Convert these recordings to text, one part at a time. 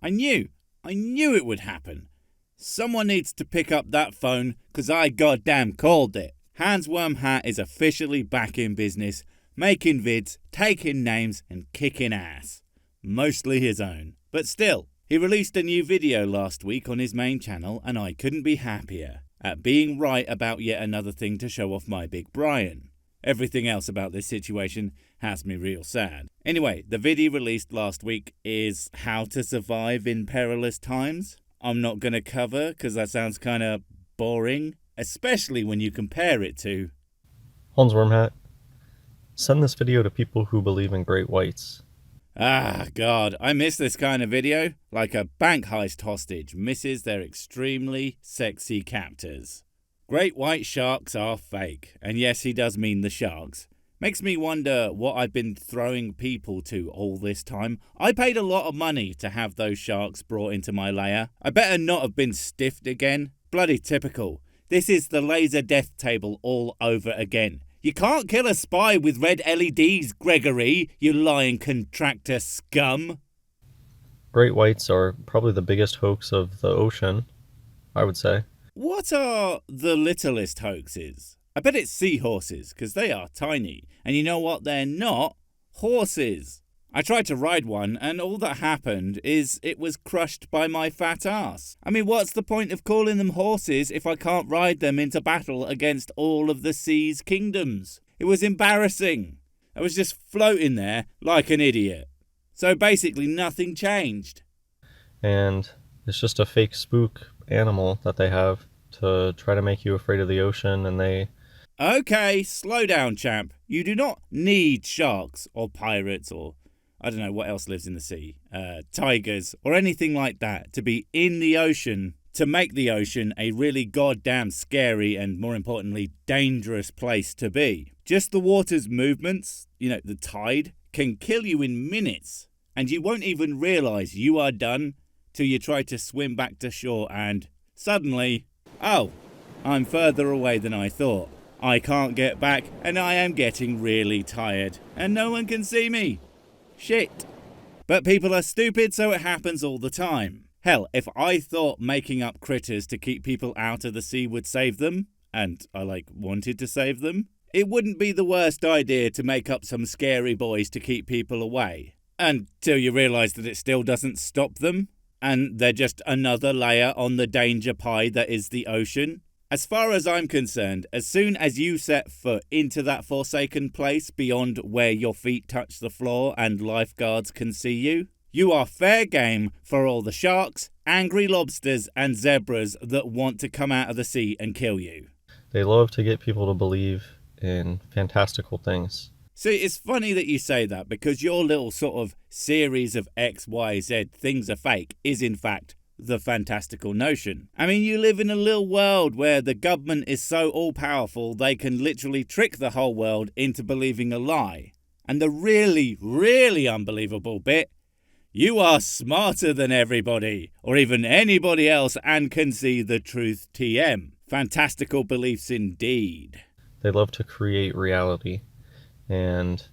I knew it would happen. Someone needs to pick up that phone, cause I goddamn called it. Hans Wormhat is officially back in business, making vids, taking names and kicking ass. Mostly his own. But still, he released a new video last week on his main channel and I couldn't be happier at being right about yet another thing to show off my big Brian. Everything else about this situation has me real sad. Anyway, the video released last week is how to survive in perilous times. I'm not going to cover because that sounds kind of boring, especially when you compare it to... Hans Wormhat, send this video to people who believe in great whites. Ah, God, I miss this kind of video, like a bank heist hostage misses their extremely sexy captors. Great white sharks are fake, and yes, he does mean the sharks. Makes me wonder what I've been throwing people to all this time. I paid a lot of money to have those sharks brought into my lair. I better not have been stiffed again. Bloody typical. This is the laser death table all over again. You can't kill a spy with red LEDs, Gregory, you lying contractor scum. Great whites are probably the biggest hoax of the ocean, I would say. What are the littlest hoaxes? I bet it's seahorses, because they are tiny. And you know what? They're not horses. I tried to ride one, and all that happened is it was crushed by my fat ass. I mean, what's the point of calling them horses if I can't ride them into battle against all of the sea's kingdoms? It was embarrassing. I was just floating there like an idiot. So basically nothing changed. And it's just a fake spook animal that they have to try to make you afraid of the ocean, and they... Okay, slow down, champ. You do not need sharks or pirates or I don't know what else lives in the sea, tigers or anything like that to be in the ocean to make the ocean a really goddamn scary and, more importantly, dangerous place to be. Just the water's movements, the tide, can kill you in minutes, and you won't even realise you are done till you try to swim back to shore and suddenly, oh, I'm further away than I thought. I can't get back and I am getting really tired and no one can see me. Shit. But people are stupid, so it happens all the time. Hell, if I thought making up critters to keep people out of the sea would save them, and I wanted to save them, it wouldn't be the worst idea to make up some scary boys to keep people away. Until you realise that it still doesn't stop them, and they're just another layer on the danger pie that is the ocean. As far as I'm concerned, as soon as you set foot into that forsaken place beyond where your feet touch the floor and lifeguards can see you, you are fair game for all the sharks, angry lobsters and zebras that want to come out of the sea and kill you. They love to get people to believe in fantastical things. See, it's funny that you say that because your little sort of series of X, Y, Z things are fake is in fact the fantastical notion. I mean, you live in a little world where the government is so all-powerful they can literally trick the whole world into believing a lie. And the really, really unbelievable bit, you are smarter than everybody, or even anybody else, and can see the truth TM. Fantastical beliefs indeed. They love to create reality, and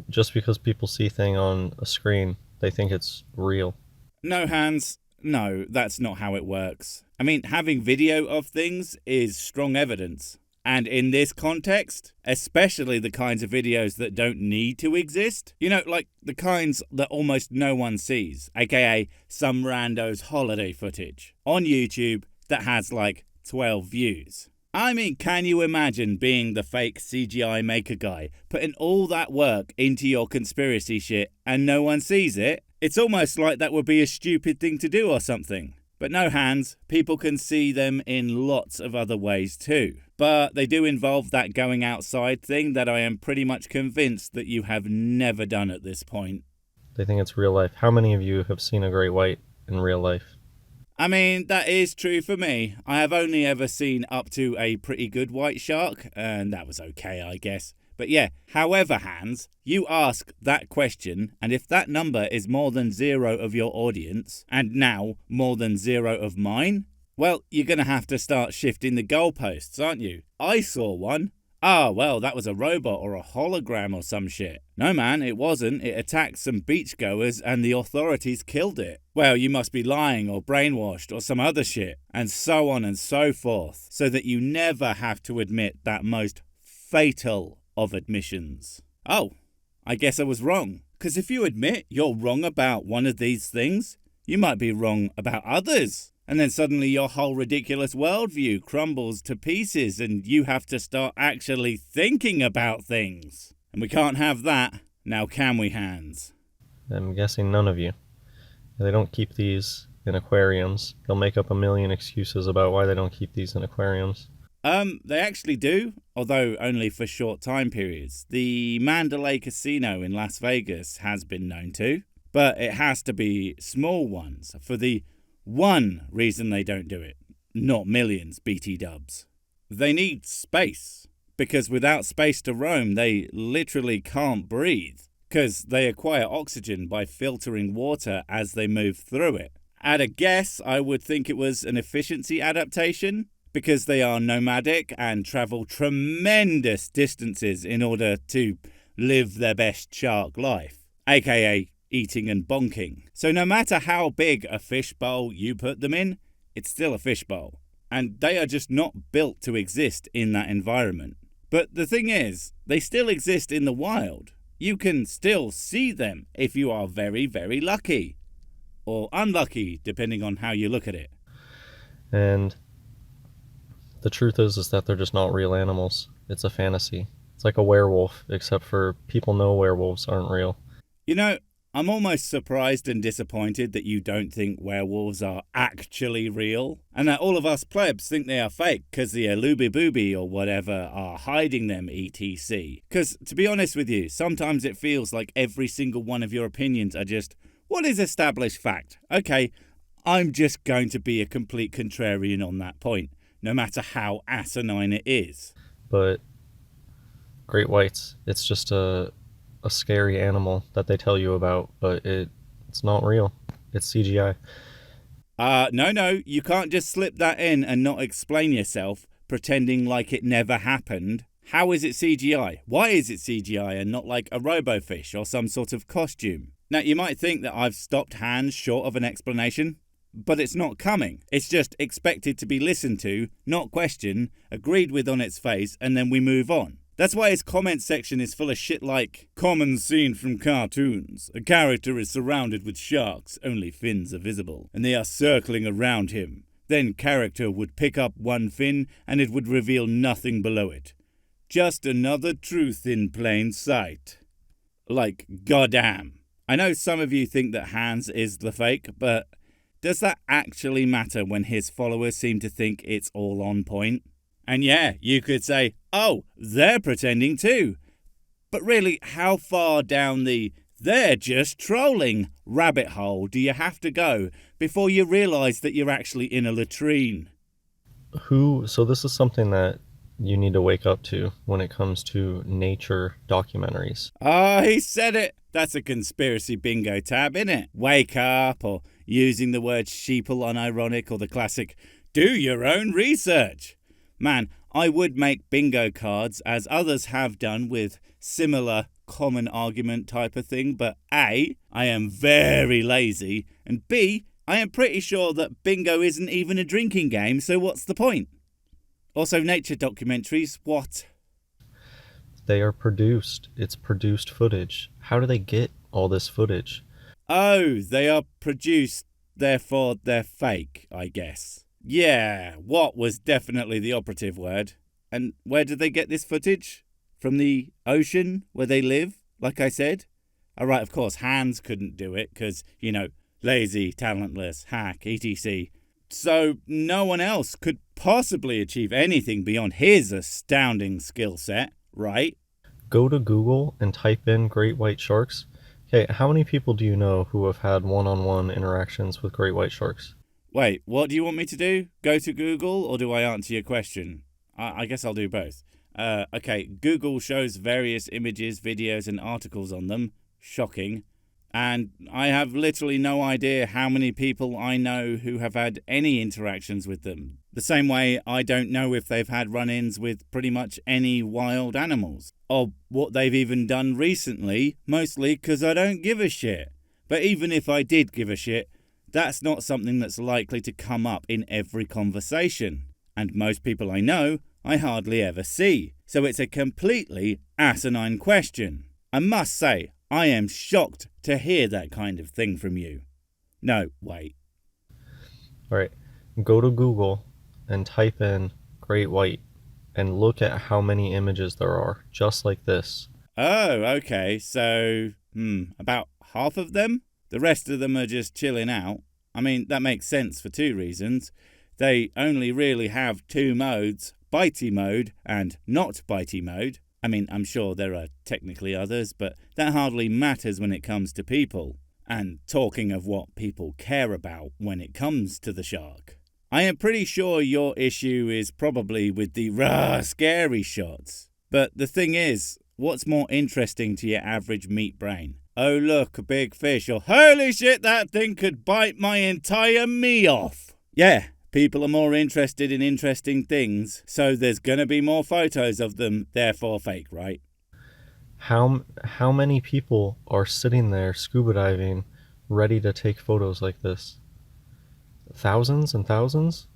just because people see things on a screen, they think it's real. No, Hans, no, that's not how it works. I mean, having video of things is strong evidence. And in this context, especially the kinds of videos that don't need to exist, like the kinds that almost no one sees, aka some rando's holiday footage on YouTube that has 12 views. I mean, can you imagine being the fake CGI maker guy, putting all that work into your conspiracy shit and no one sees it? It's almost like that would be a stupid thing to do or something. But no, Hans, people can see them in lots of other ways too. But they do involve that going outside thing that I am pretty much convinced that you have never done at this point. They think it's real life. How many of you have seen a great white in real life? I mean, that is true for me. I have only ever seen up to a pretty good white shark, and that was okay, I guess. But yeah, however, Hans, you ask that question, and if that number is more than 0 of your audience, and now more than 0 of mine, well, you're going to have to start shifting the goalposts, aren't you? I saw one. Ah, well, that was a robot or a hologram or some shit. No, man, it wasn't. It attacked some beachgoers and the authorities killed it. Well, you must be lying or brainwashed or some other shit. And so on and so forth. So that you never have to admit that most fatal of admissions. Oh, I guess I was wrong. Because if you admit you're wrong about one of these things, you might be wrong about others. And then suddenly your whole ridiculous worldview crumbles to pieces and you have to start actually thinking about things. And we can't have that, now can we, Hans? I'm guessing none of you. They don't keep these in aquariums. They'll make up a million excuses about why they don't keep these in aquariums. They actually do, although only for short time periods. The Mandalay Casino in Las Vegas has been known to, but it has to be small ones for the one reason they don't do it, not millions, BT dubs. They need space, because without space to roam, they literally can't breathe, because they acquire oxygen by filtering water as they move through it. At a guess, I would think it was an efficiency adaptation, because they are nomadic and travel tremendous distances in order to live their best shark life, aka eating and bonking. So no matter how big a fishbowl you put them in, it's still a fishbowl. And they are just not built to exist in that environment. But the thing is, they still exist in the wild. You can still see them if you are very, very lucky. Or unlucky, depending on how you look at it. And the truth is that they're just not real animals. It's a fantasy. It's like a werewolf, except for people know werewolves aren't real. You know, I'm almost surprised and disappointed that you don't think werewolves are actually real, and that all of us plebs think they are fake because the Alubi Booby or whatever are hiding them, etc. Because, to be honest with you, sometimes it feels like every single one of your opinions are just, what is established fact? Okay, I'm just going to be a complete contrarian on that point, no matter how asinine it is. But great whites, it's just a scary animal that they tell you about, but it's not real. It's CGI. No, you can't just slip that in and not explain yourself, pretending like it never happened. How is it CGI? Why is it CGI and not like a robofish or some sort of costume? Now, you might think that I've stopped Hans short of an explanation, but it's not coming. It's just expected to be listened to, not questioned, agreed with on its face, and then we move on. That's why his comment section is full of shit like, common scene from cartoons. A character is surrounded with sharks, only fins are visible, and they are circling around him. Then character would pick up one fin, and it would reveal nothing below it. Just another truth in plain sight. Like, goddamn. I know some of you think that Hans is the fake, but does that actually matter when his followers seem to think it's all on point? And yeah, you could say, oh, they're pretending too. But really, how far down the they're just trolling rabbit hole do you have to go before you realise that you're actually in a latrine? So this is something that you need to wake up to when it comes to nature documentaries. Ah, he said it. That's a conspiracy bingo tab, innit? Wake up, or using the word sheeple unironic, or the classic, do your own research. Man, I would make bingo cards, as others have done with similar common argument type of thing, but A, I am very lazy, and B, I am pretty sure that bingo isn't even a drinking game, so what's the point? Also, nature documentaries, what? They are produced. It's produced footage. How do they get all this footage? Oh, they are produced, therefore they're fake, I guess. Yeah, what was definitely the operative word. And where did they get this footage? From the ocean where they live, like I said? Alright, of course, Hans couldn't do it because, lazy, talentless, hack, etc. So no one else could possibly achieve anything beyond his astounding skill set, right? Go to Google and type in great white sharks. Okay, how many people do you know who have had one-on-one interactions with great white sharks? Wait, what do you want me to do? Go to Google, or do I answer your question? I guess I'll do both. Okay, Google shows various images, videos, and articles on them. Shocking. And I have literally no idea how many people I know who have had any interactions with them. The same way I don't know if they've had run-ins with pretty much any wild animals. Or what they've even done recently, mostly because I don't give a shit. But even if I did give a shit, that's not something that's likely to come up in every conversation. And most people I know, I hardly ever see. So it's a completely asinine question. I must say, I am shocked to hear that kind of thing from you. No, wait. Alright, go to Google and type in great white and look at how many images there are, just like this. Oh, okay, so, about half of them? The rest of them are just chilling out. I mean, that makes sense for two reasons. They only really have two modes, bitey mode and not bitey mode. I mean, I'm sure there are technically others, but that hardly matters when it comes to people. And talking of what people care about when it comes to the shark, I am pretty sure your issue is probably with the scary shots. But the thing is, what's more interesting to your average meat brain? Oh look, a big fish, or holy shit, that thing could bite my entire me off. Yeah. People are more interested in interesting things, so there's gonna be more photos of them, therefore fake, right? How many people are sitting there scuba diving, ready to take photos like this? Thousands and thousands?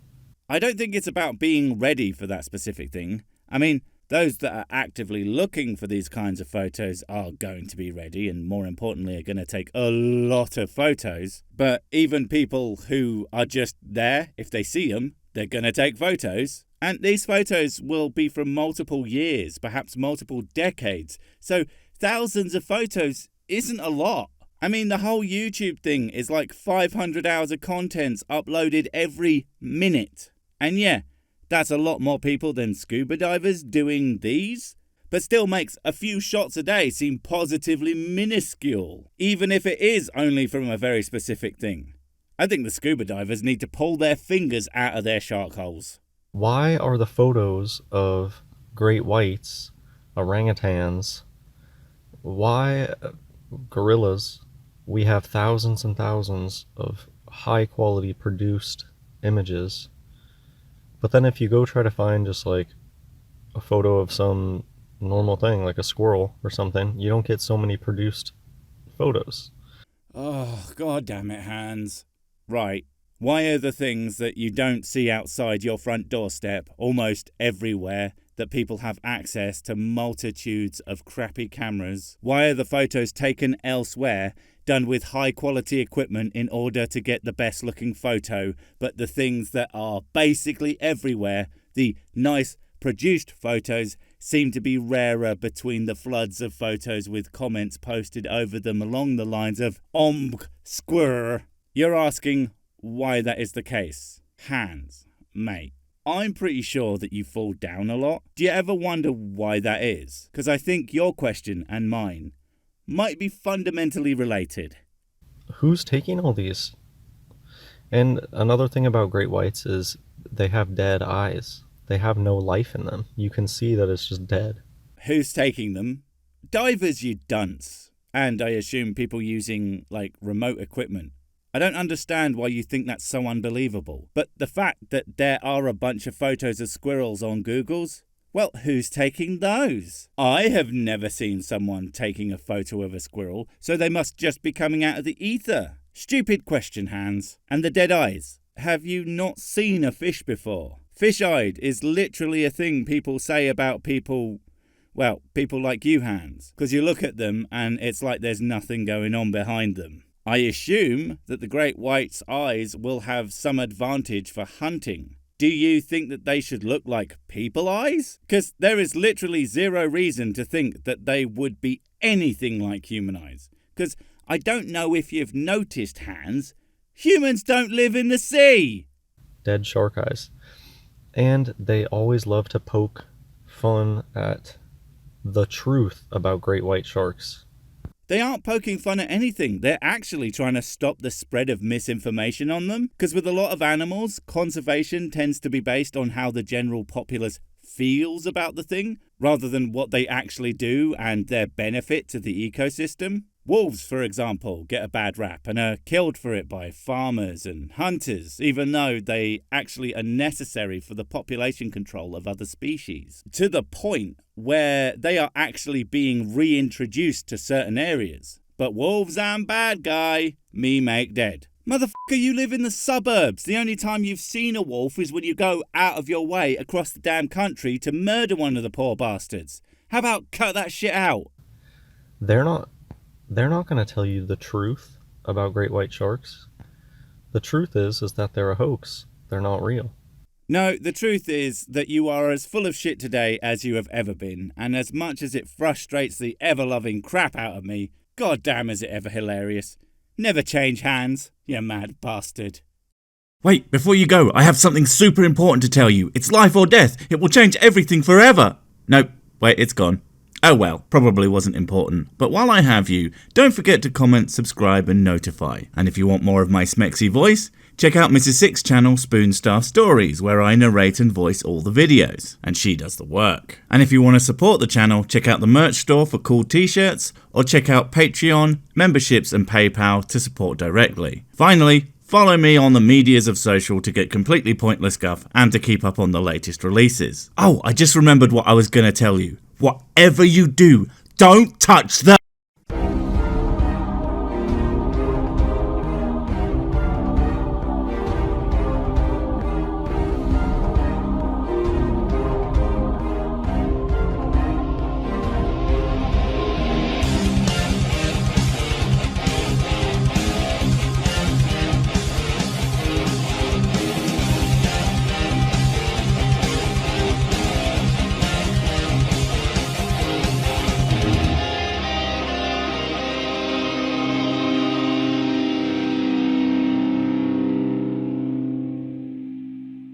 I don't think it's about being ready for that specific thing. I mean, those that are actively looking for these kinds of photos are going to be ready and, more importantly, are going to take a lot of photos. But even people who are just there, if they see them, they're going to take photos. And these photos will be from multiple years, perhaps multiple decades. So thousands of photos isn't a lot. I mean, the whole YouTube thing is like 500 hours of content uploaded every minute. And yeah, that's a lot more people than scuba divers doing these, but still makes a few shots a day seem positively minuscule, even if it is only from a very specific thing. I think the scuba divers need to pull their fingers out of their shark holes. Why are the photos of great whites, orangutans, why gorillas, we have thousands and thousands of high quality produced images, but then if you go try to find just like a photo of some normal thing like a squirrel or something, you don't get so many produced photos. Oh, god damn it, Hans. Right. Why are the things that you don't see outside your front doorstep almost everywhere, that people have access to multitudes of crappy cameras? Why are the photos taken elsewhere, done with high quality equipment in order to get the best looking photo, but the things that are basically everywhere, the nice produced photos, seem to be rarer between the floods of photos with comments posted over them along the lines of squirr? You're asking why that is the case. Hans, mate, I'm pretty sure that you fall down a lot. Do you ever wonder why that is? Because I think your question and mine might be fundamentally related. Who's taking all these? And another thing about great whites is they have dead eyes. They have no life in them. You can see that it's just dead. Who's taking them? Divers, you dunce. And I assume people using, like, remote equipment. I don't understand why you think that's so unbelievable. But the fact that there are a bunch of photos of squirrels on Google's, well, who's taking those? I have never seen someone taking a photo of a squirrel, so they must just be coming out of the ether. Stupid question, Hans. And the dead eyes. Have you not seen a fish before? Fish-eyed is literally a thing people say about people, well, people like you, Hans. Because you look at them and it's like there's nothing going on behind them. I assume that the great white's eyes will have some advantage for hunting. Do you think that they should look like people eyes? Because there is literally zero reason to think that they would be anything like human eyes. Because I don't know if you've noticed, Hans, humans don't live in the sea. Dead shark eyes. And they always love to poke fun at the truth about great white sharks. They aren't poking fun at anything. They're actually trying to stop the spread of misinformation on them. Because with a lot of animals, conservation tends to be based on how the general populace feels about the thing, rather than what they actually do and their benefit to the ecosystem. Wolves, for example, get a bad rap and are killed for it by farmers and hunters, even though they actually are necessary for the population control of other species, to the point where they are actually being reintroduced to certain areas. But wolves ain't bad, guy. Me make dead. Motherfucker, you live in the suburbs. The only time you've seen a wolf is when you go out of your way across the damn country to murder one of the poor bastards. How about cut that shit out? They're not going to tell you the truth about great white sharks. The truth is that they're a hoax. They're not real. No, the truth is that you are as full of shit today as you have ever been, and as much as it frustrates the ever-loving crap out of me, goddamn is it ever hilarious. Never change hands, you mad bastard. Wait, before you go, I have something super important to tell you. It's life or death. It will change everything forever. Nope, wait, it's gone. Oh well, probably wasn't important. But while I have you, don't forget to comment, subscribe and notify. And if you want more of my smexy voice, check out Mrs. Six's channel Spoonstar Stories, where I narrate and voice all the videos, and she does the work. And if you want to support the channel, check out the merch store for cool t-shirts, or check out Patreon, memberships and PayPal to support directly. Finally, follow me on the medias of social to get completely pointless guff and to keep up on the latest releases. Oh, I just remembered what I was going to tell you. Whatever you do, don't touch the